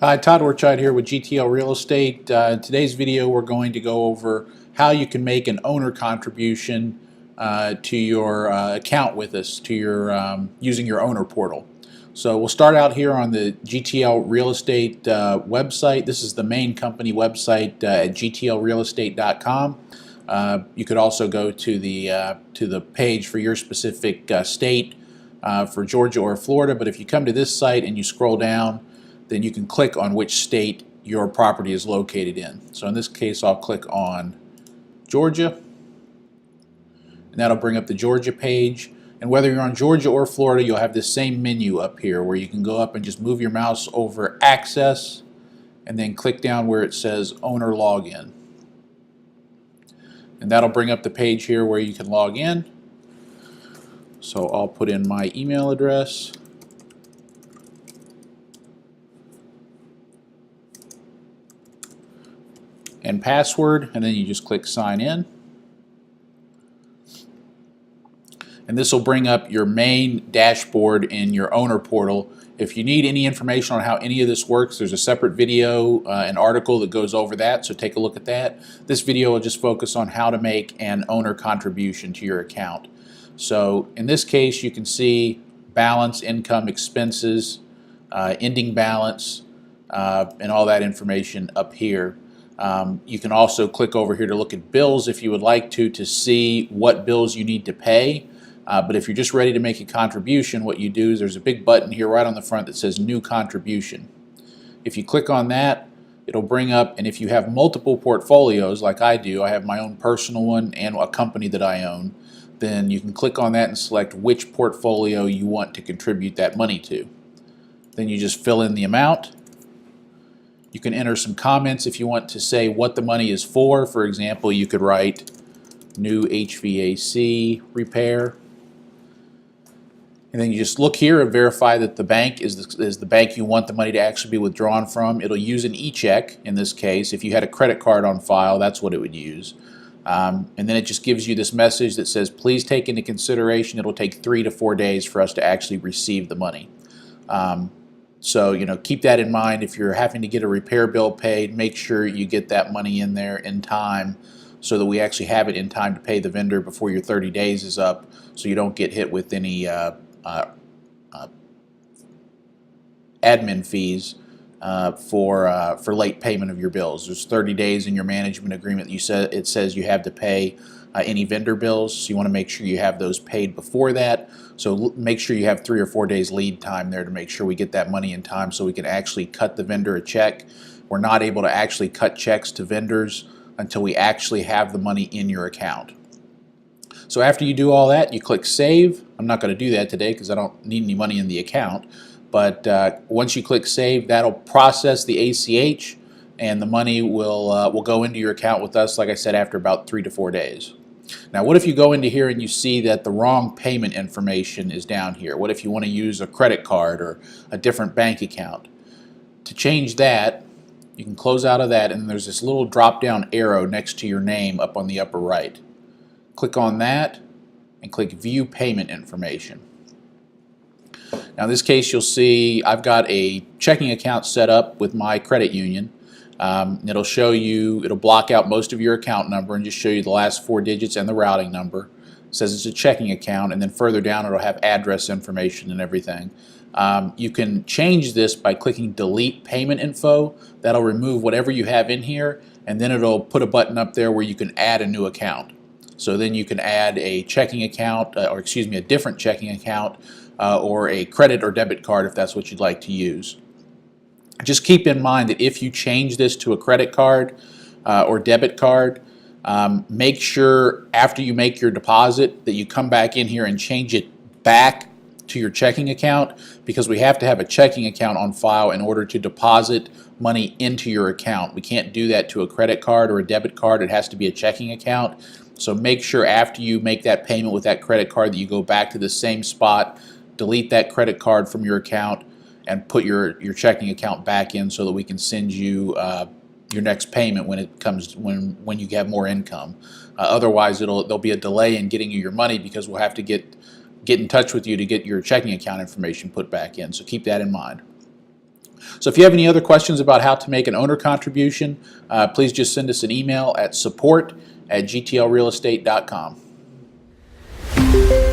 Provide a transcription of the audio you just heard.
Hi, Todd Orchard here with GTL Real Estate. In today's video, we're going to go over how you can make an owner contribution to your account with us, to your using your owner portal. So we'll start out here on the GTL Real Estate website. This is the main company website at gtlrealestate.com. You could also go to the page for your specific state for Georgia or Florida. But if you come to this site and you scroll down, then you can click on which state your property is located in. So in this case, I'll click on Georgia, and that'll bring up the Georgia page. And whether you're on Georgia or Florida, you'll have this same menu up here where you can go up and just move your mouse over Access and then click down where it says Owner Login. And that'll bring up the page here where you can log in. So I'll put in my email address. And password, and then you just click sign in. And this will bring up your main dashboard in your owner portal. If you need any information on how any of this works, there's a separate video and article that goes over that, so take a look at that. This video will just focus on how to make an owner contribution to your account. So in this case, you can see balance, income, expenses, ending balance, and all that information up here. You can also click over here to look at bills if you would like to see what bills you need to pay. But if you're just ready to make a contribution, what you do is there's a big button here right on the front that says New Contribution. If you click on that, it'll bring up, and if you have multiple portfolios like I do, I have my own personal one and a company that I own, then you can click on that and select which portfolio you want to contribute that money to. Then you just fill in the amount. You can enter some comments if you want to say what the money is for. For example, you could write new HVAC repair. And then you just look here and verify that the bank is the bank you want the money to actually be withdrawn from. It'll use an e-check in this case. If you had a credit card on file, that's what it would use. And then it just gives you this message that says, please take into consideration it'll take 3 to 4 days for us to actually receive the money. So, keep that in mind. If you're having to get a repair bill paid, make sure you get that money in there in time so that we actually have it in time to pay the vendor before your 30 days is up, so you don't get hit with any admin fees for late payment of your bills. There's 30 days in your management agreement. It says you have to pay any vendor bills, so you want to make sure you have those paid before that. So make sure you have 3 or 4 days lead time there to make sure we get that money in time so we can actually cut the vendor a check. We're not able to actually cut checks to vendors until we actually have the money in your account. So after you do all that, you click Save. I'm not going to do that today because I don't need any money in the account. But once you click Save, that'll process the ACH, and the money will go into your account with us, like I said, after about 3 to 4 days. Now, what if you go into here and you see that the wrong payment information is down here? What if you want to use a credit card or a different bank account? To change that, you can close out of that, and there's this little drop-down arrow next to your name up on the upper right. Click on that and click View Payment Information. Now, in this case, you'll see I've got a checking account set up with my credit union. It'll show you, it'll block out most of your account number and just show you the last 4 digits and the routing number. It says it's a checking account, and then further down it'll have address information and everything. You can change this by clicking Delete Payment Info. That'll remove whatever you have in here, and then it'll put a button up there where you can add a new account. So then you can add a checking account, a different checking account, or a credit or debit card if that's what you'd like to use. Just keep in mind that if you change this to a credit card or debit card, make sure after you make your deposit that you come back in here and change it back to your checking account, because we have to have a checking account on file in order to deposit money into your account. We can't do that to a credit card or a debit card. It has to be a checking account. So make sure after you make that payment with that credit card that you go back to the same spot, delete that credit card from your account, and put your checking account back in so that we can send you your next payment when it comes when you have more income. Otherwise, there'll be a delay in getting you your money because we'll have to get in touch with you to get your checking account information put back in. So keep that in mind. So if you have any other questions about how to make an owner contribution, please just send us an email at support@gtlrealestate.com.